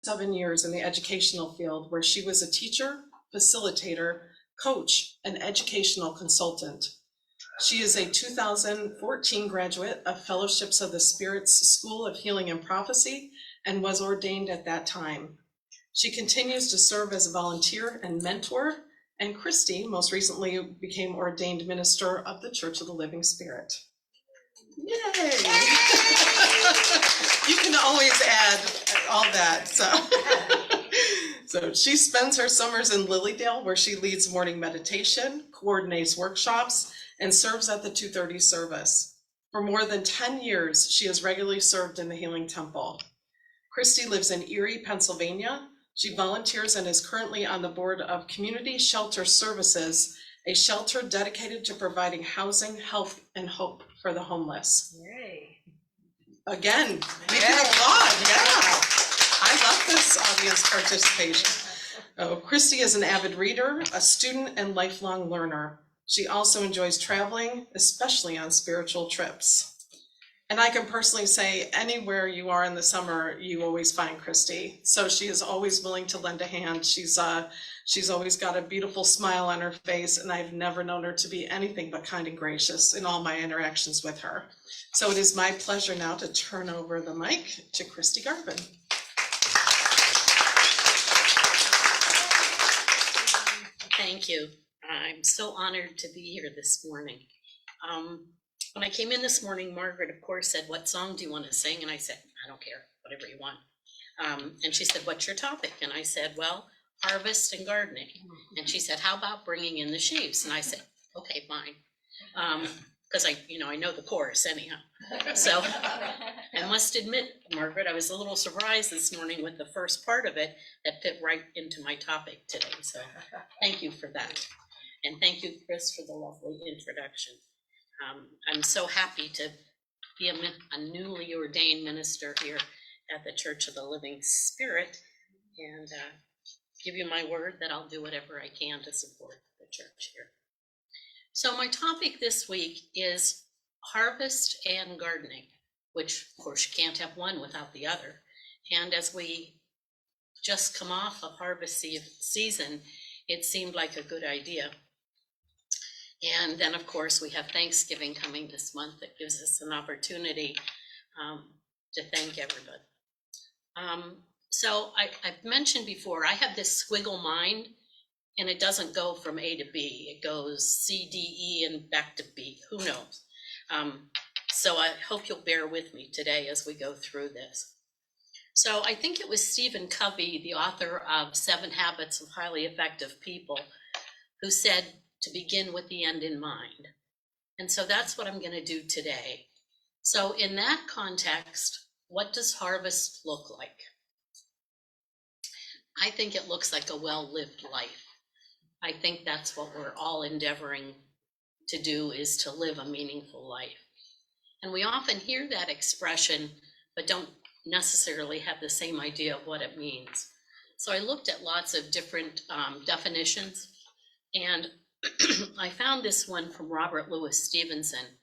7 years in the educational field, where she was a teacher, facilitator, coach, and educational consultant. She is a 2014 graduate of Fellowships of the Spirit's School of Healing and Prophecy and was ordained at that time. She continues to serve as a volunteer and mentor, and Kristy most recently became ordained minister of the Church of the Living Spirit. Yay! You can always add all that. So she spends her summers in Lilydale, where she leads morning meditation, coordinates workshops, and serves at the 2:30 service. For more than 10 years, she has regularly served in the Healing Temple. Kristy lives in Erie, Pennsylvania. She volunteers and is currently on the board of Community Shelter Services, a shelter dedicated to providing housing, health, and hope for the homeless. Yay. Again, we can applaud. Yeah, I love this audience participation. Oh, Kristy is an avid reader, a student, and lifelong learner. She also enjoys traveling, especially on spiritual trips. And I can personally say, anywhere you are in the summer, you always find Kristy. So she is always willing to lend a hand. She's always got a beautiful smile on her face, and I've never known her to be anything but kind and gracious in all my interactions with her. So it is my pleasure now to turn over the mic to Kristy Garvin. Thank you. I'm so honored to be here this morning. When I came in this morning, Margaret, of course, said, "What song do you want to sing?" And I said, "I don't care, whatever you want." And she said, "What's your topic?" And I said, "Well, harvest and gardening." And she said, "How about bringing in the sheaves?" And I said, "Okay, fine." Because I know the chorus anyhow. So I must admit, Margaret, I was a little surprised this morning with the first part of it that fit right into my topic today. So thank you for that. And thank you, Chris, for the lovely introduction. I'm so happy to be a newly ordained minister here at the Church of the Living Spirit, and give you my word that I'll do whatever I can to support the church here. So my topic this week is harvest and gardening, which of course you can't have one without the other. And as we just come off of harvest season, it seemed like a good idea. And then, of course, we have Thanksgiving coming this month that gives us an opportunity to thank everybody. So I've mentioned before, I have this squiggle mind, and it doesn't go from A to B. It goes C, D, E, and back to B. Who knows? So I hope you'll bear with me today as we go through this. So I think it was Stephen Covey, the author of 7 Habits of Highly Effective People, who said, to begin with the end in mind. And so that's what I'm going to do today. So in that context, what does harvest look like? I think it looks like a well-lived life. I think that's what we're all endeavoring to do, is to live a meaningful life. And we often hear that expression, but don't necessarily have the same idea of what it means. So I looked at lots of different definitions, and I found this one from Robert Louis Stevenson.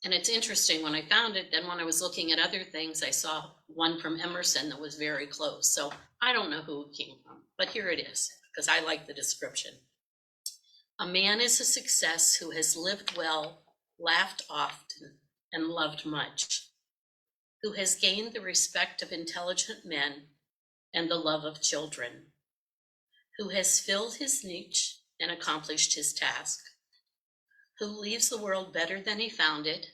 And it's interesting, when I found it, then when I was looking at other things, I saw one from Emerson that was very close. So I don't know who it came from, but here it is, because I like the description. A man is a success who has lived well, laughed often, and loved much, who has gained the respect of intelligent men and the love of children, who has filled his niche and accomplished his task, who leaves the world better than he found it,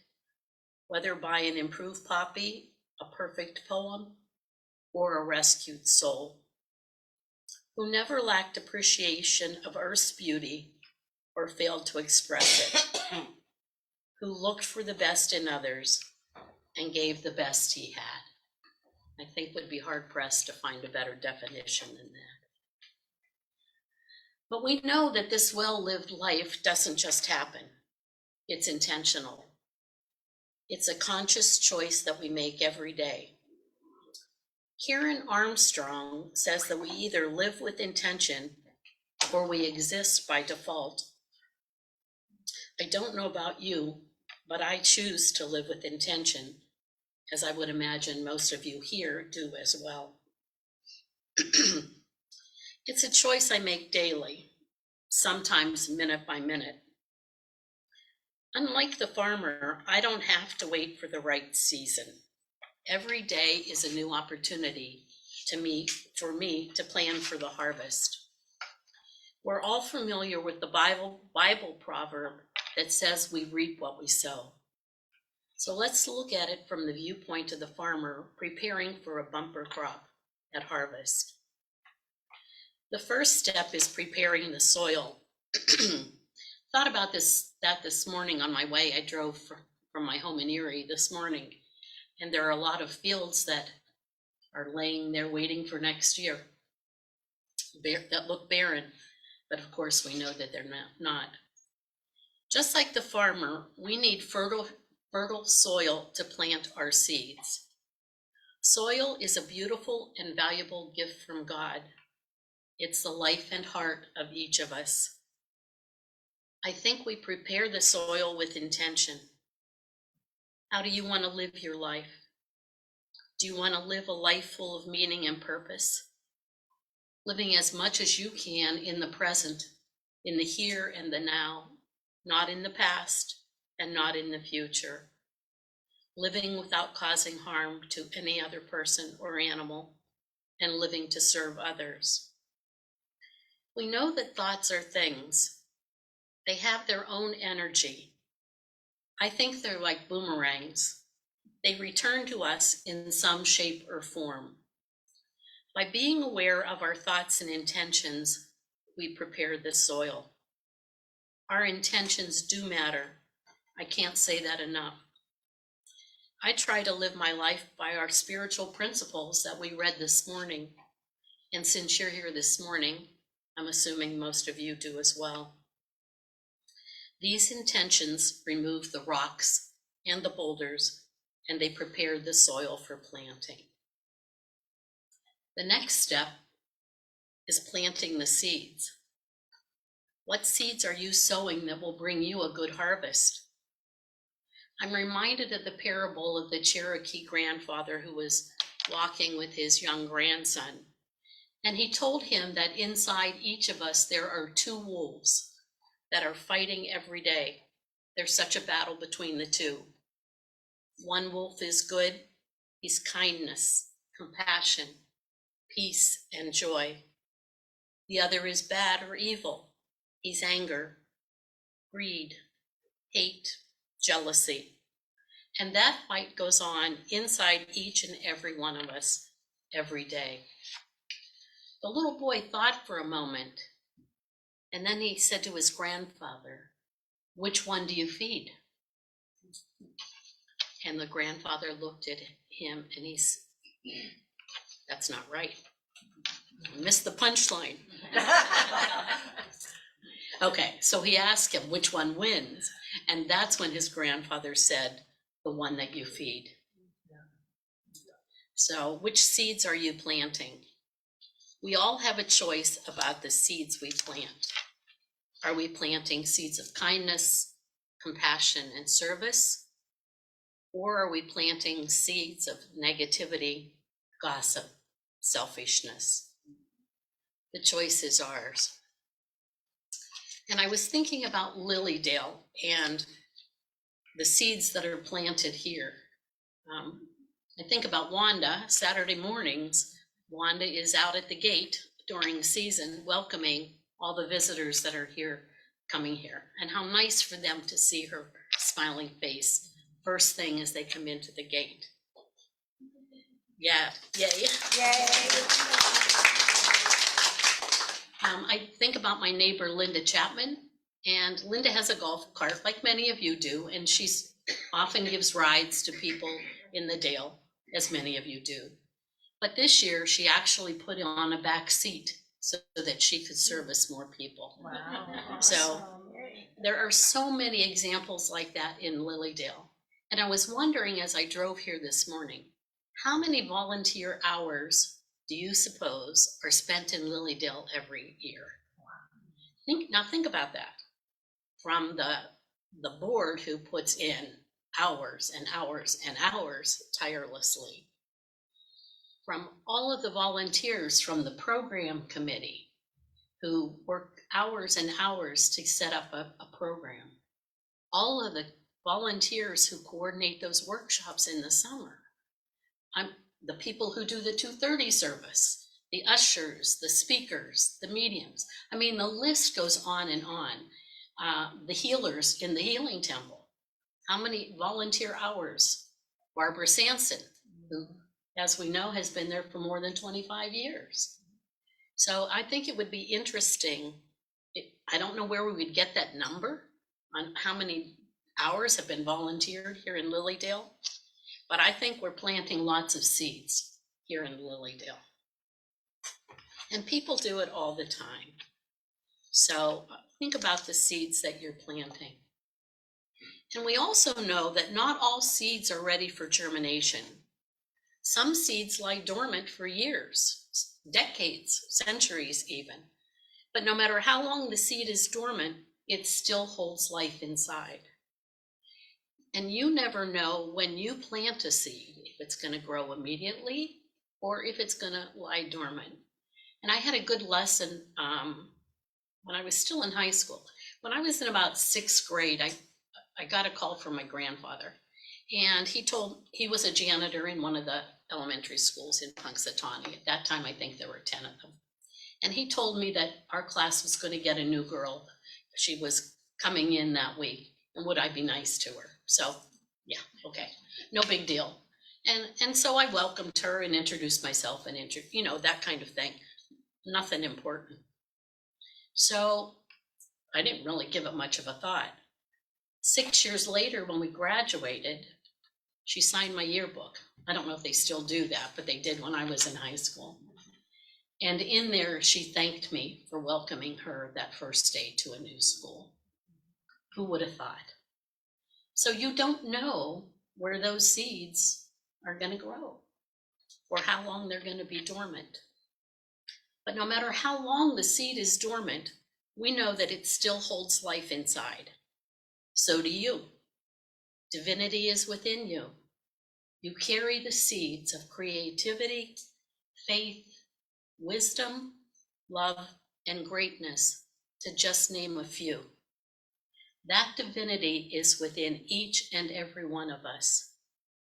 whether by an improved copy, a perfect poem, or a rescued soul, who never lacked appreciation of earth's beauty or failed to express it, who looked for the best in others and gave the best he had. I think would be hard-pressed to find a better definition than that. But we know that this well-lived life doesn't just happen. It's intentional. It's a conscious choice that we make every day. Karen Armstrong says that we either live with intention or we exist by default. I don't know about you, but I choose to live with intention, as I would imagine most of you here do as well. It's a choice I make daily, sometimes minute by minute. Unlike the farmer, I don't have to wait for the right season. Every day is a new opportunity for me to plan for the harvest. We're all familiar with the Bible proverb that says we reap what we sow. So let's look at it from the viewpoint of the farmer preparing for a bumper crop at harvest. The first step is preparing the soil. Thought about this morning on my way. I drove from my home in Erie this morning, and there are a lot of fields that are laying there waiting for next year that look barren, but of course we know that they're not. Just like the farmer, we need fertile soil to plant our seeds. Soil is a beautiful and valuable gift from God. It's the life and heart of each of us. I think we prepare the soil with intention. How do you want to live your life? Do you want to live a life full of meaning and purpose? Living as much as you can in the present, in the here and the now, not in the past and not in the future. Living without causing harm to any other person or animal, and living to serve others. We know that thoughts are things. They have their own energy. I think they're like boomerangs. They return to us in some shape or form. By being aware of our thoughts and intentions, we prepare the soil. Our intentions do matter. I can't say that enough. I try to live my life by our spiritual principles that we read this morning. And since you're here this morning, I'm assuming most of you do as well. These intentions remove the rocks and the boulders, and they prepare the soil for planting. The next step is planting the seeds. What seeds are you sowing that will bring you a good harvest? I'm reminded of the parable of the Cherokee grandfather who was walking with his young grandson. And he told him that inside each of us, there are two wolves that are fighting every day. There's such a battle between the two. One wolf is good. He's kindness, compassion, peace, and joy. The other is bad or evil. He's anger, greed, hate, jealousy. And that fight goes on inside each and every one of us every day. The little boy thought for a moment, and then he said to his grandfather, "Which one do you feed?" And the grandfather looked at him and he said, "That's not right. I missed the punchline." Okay, so he asked him which one wins, and that's when his grandfather said, "The one that you feed." So which seeds are you planting? We all have a choice about the seeds we plant. Are we planting seeds of kindness, compassion, and service? Or are we planting seeds of negativity, gossip, selfishness? The choice is ours. And I was thinking about Lilydale and the seeds that are planted here. I think about Wanda. Saturday mornings, Wanda is out at the gate during the season welcoming all the visitors that are here, coming here. And how nice for them to see her smiling face first thing as they come into the gate. Yeah, yay. Yay. I think about my neighbor, Linda Chapman, and Linda has a golf cart like many of you do, and she often gives rides to people in the Dale, as many of you do. But this year, she actually put on a back seat so that she could service more people. Wow. So there are so many examples like that in Lilydale. And I was wondering as I drove here this morning, how many volunteer hours do you suppose are spent in Lilydale every year? Think about that. From the board who puts in hours and hours and hours tirelessly. From all of the volunteers from the program committee, who work hours and hours to set up a program. All of the volunteers who coordinate those workshops in the summer. The people who do the 2:30 service, the ushers, the speakers, the mediums. I mean, the list goes on and on. The healers in the healing temple. How many volunteer hours? Barbara Sanson, who, as we know, has been there for more than 25 years. So I think it would be interesting. I don't know where we would get that number on how many hours have been volunteered here in Lilydale, but I think we're planting lots of seeds here in Lilydale. And people do it all the time. So think about the seeds that you're planting. And we also know that not all seeds are ready for germination. Some seeds lie dormant for years, decades, centuries even. But no matter how long the seed is dormant, it still holds life inside. And you never know when you plant a seed, if it's going to grow immediately or if it's going to lie dormant. And I had a good lesson when I was still in high school. When I was in about 6th grade, I got a call from my grandfather. And he was a janitor in one of the elementary schools in Punxsutawney. At that time, I think there were 10 of them. And he told me that our class was going to get a new girl. She was coming in that week. And would I be nice to her? So, yeah, okay, no big deal. And so I welcomed her and introduced myself and that kind of thing. Nothing important. So I didn't really give it much of a thought. 6 years later, when we graduated, she signed my yearbook. I don't know if they still do that, but they did when I was in high school. And in there, she thanked me for welcoming her that first day to a new school. Who would have thought? So you don't know where those seeds are going to grow or how long they're going to be dormant. But no matter how long the seed is dormant, we know that it still holds life inside. So do you. Divinity is within you. You carry the seeds of creativity, faith, wisdom, love, and greatness, to just name a few. That divinity is within each and every one of us,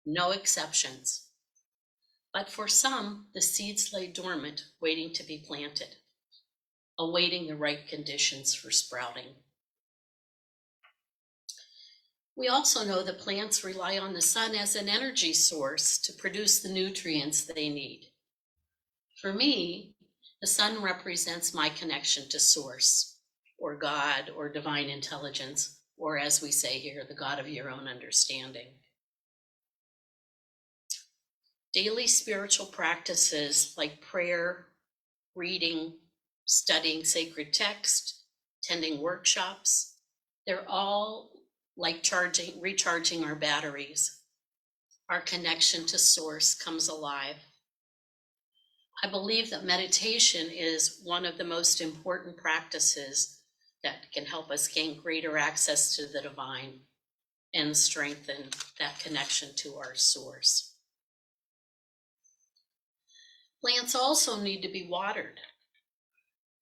no exceptions. But for some, the seeds lay dormant, waiting to be planted, awaiting the right conditions for sprouting. We also know that plants rely on the sun as an energy source to produce the nutrients they need. For me, the sun represents my connection to Source, or God, or divine intelligence, or as we say here, the God of your own understanding. Daily spiritual practices like prayer, reading, studying sacred text, attending workshops, they're all like recharging our batteries. Our connection to Source comes alive. I believe that meditation is one of the most important practices that can help us gain greater access to the divine and strengthen that connection to our Source. Plants also need to be watered.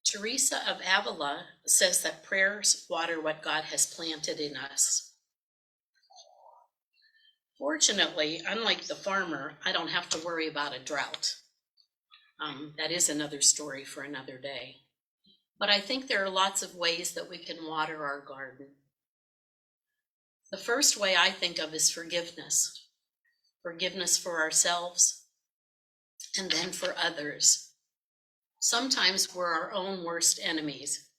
Teresa of Avila says that prayers water what God has planted in us. Fortunately, unlike the farmer, I don't have to worry about a drought. That is another story for another day. But I think there are lots of ways that we can water our garden. The first way I think of is forgiveness. Forgiveness for ourselves and then for others. Sometimes we're our own worst enemies.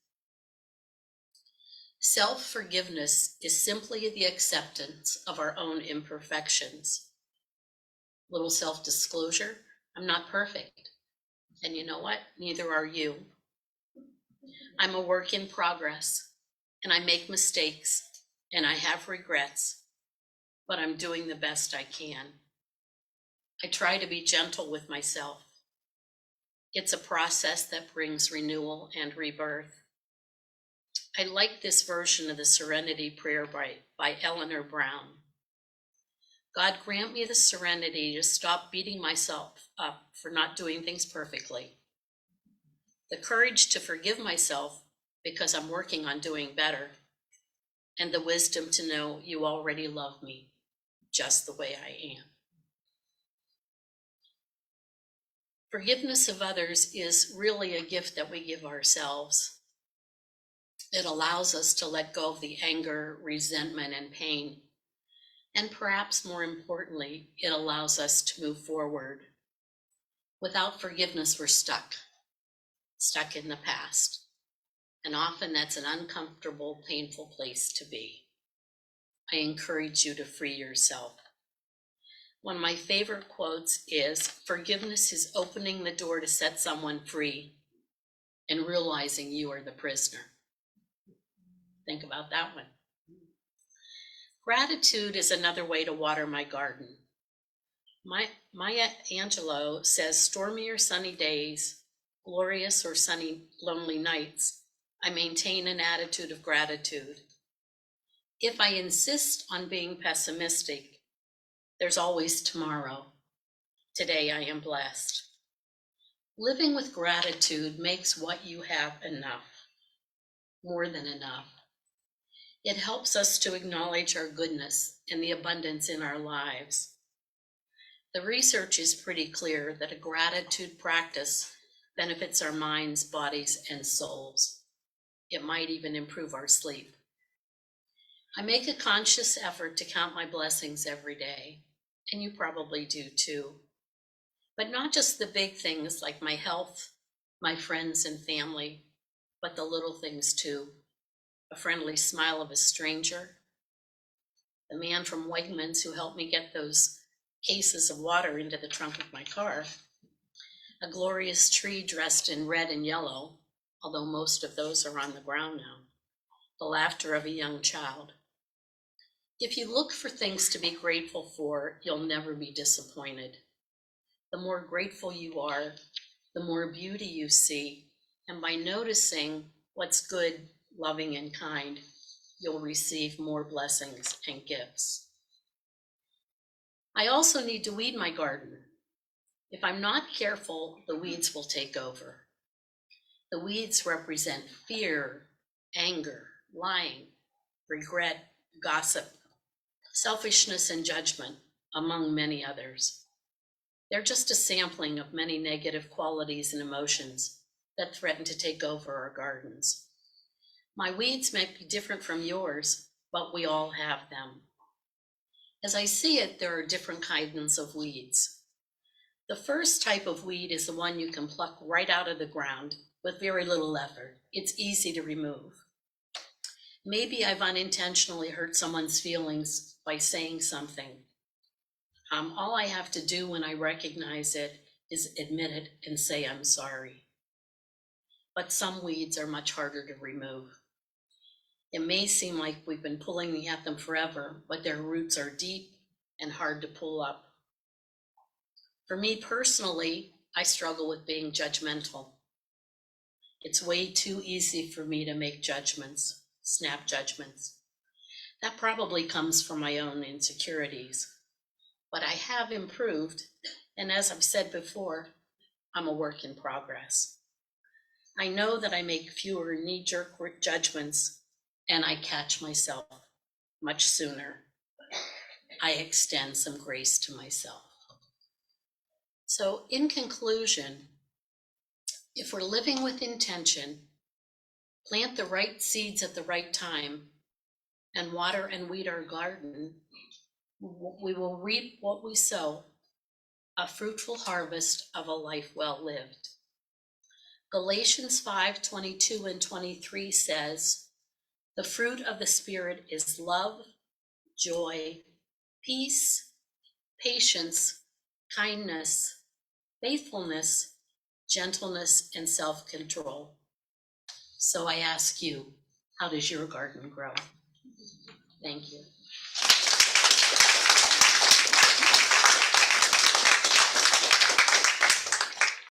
Self-forgiveness is simply the acceptance of our own imperfections. Little self-disclosure, I'm not perfect. And you know what? Neither are you. I'm a work in progress, and I make mistakes, and I have regrets, but I'm doing the best I can. I try to be gentle with myself. It's a process that brings renewal and rebirth. I like this version of the Serenity Prayer by Eleanor Brown. God, grant me the serenity to stop beating myself up for not doing things perfectly, the courage to forgive myself because I'm working on doing better, and the wisdom to know you already love me just the way I am. Forgiveness of others is really a gift that we give ourselves. It allows us to let go of the anger, resentment, and pain. And perhaps more importantly, it allows us to move forward. Without forgiveness, we're stuck in the past. And often that's an uncomfortable, painful place to be. I encourage you to free yourself. One of my favorite quotes is, "Forgiveness is opening the door to set someone free and realizing you are the prisoner." Think about that one. Gratitude is another way to water my garden. Maya Angelou says, "Stormy or sunny days, glorious or sunny, lonely nights, I maintain an attitude of gratitude. If I insist on being pessimistic, there's always tomorrow. Today I am blessed." Living with gratitude makes what you have enough, more than enough. It helps us to acknowledge our goodness and the abundance in our lives. The research is pretty clear that a gratitude practice benefits our minds, bodies, and souls. It might even improve our sleep. I make a conscious effort to count my blessings every day, and you probably do too. But not just the big things like my health, my friends and family, but the little things too. A friendly smile of a stranger, the man from Wegmans who helped me get those cases of water into the trunk of my car, a glorious tree dressed in red and yellow, although most of those are on the ground now, the laughter of a young child. If you look for things to be grateful for, you'll never be disappointed. The more grateful you are, the more beauty you see, and by noticing what's good, loving, and kind, you'll receive more blessings and gifts. I also need to weed my garden. If I'm not careful, the weeds will take over. The weeds represent fear, anger, lying, regret, gossip, selfishness, and judgment, among many others. They're just a sampling of many negative qualities and emotions that threaten to take over our gardens. My weeds may be different from yours, but we all have them. As I see it, there are different kinds of weeds. The first type of weed is the one you can pluck right out of the ground with very little effort. It's easy to remove. Maybe I've unintentionally hurt someone's feelings by saying something. All I have to do when I recognize it is admit it and say I'm sorry. But some weeds are much harder to remove. It may seem like we've been pulling at them forever, but their roots are deep and hard to pull up. For me personally, I struggle with being judgmental. It's way too easy for me to make judgments, snap judgments. That probably comes from my own insecurities. But I have improved, and as I've said before, I'm a work in progress. I know that I make fewer knee-jerk judgments, and I catch myself much sooner. I extend some grace to myself. So in conclusion, if we're living with intention, plant the right seeds at the right time, and water and weed our garden, we will reap what we sow, a fruitful harvest of a life well lived. Galatians 5:22 and 23 says, "The fruit of the Spirit is love, joy, peace, patience, kindness, faithfulness, gentleness, and self-control." So I ask you, how does your garden grow? Thank you.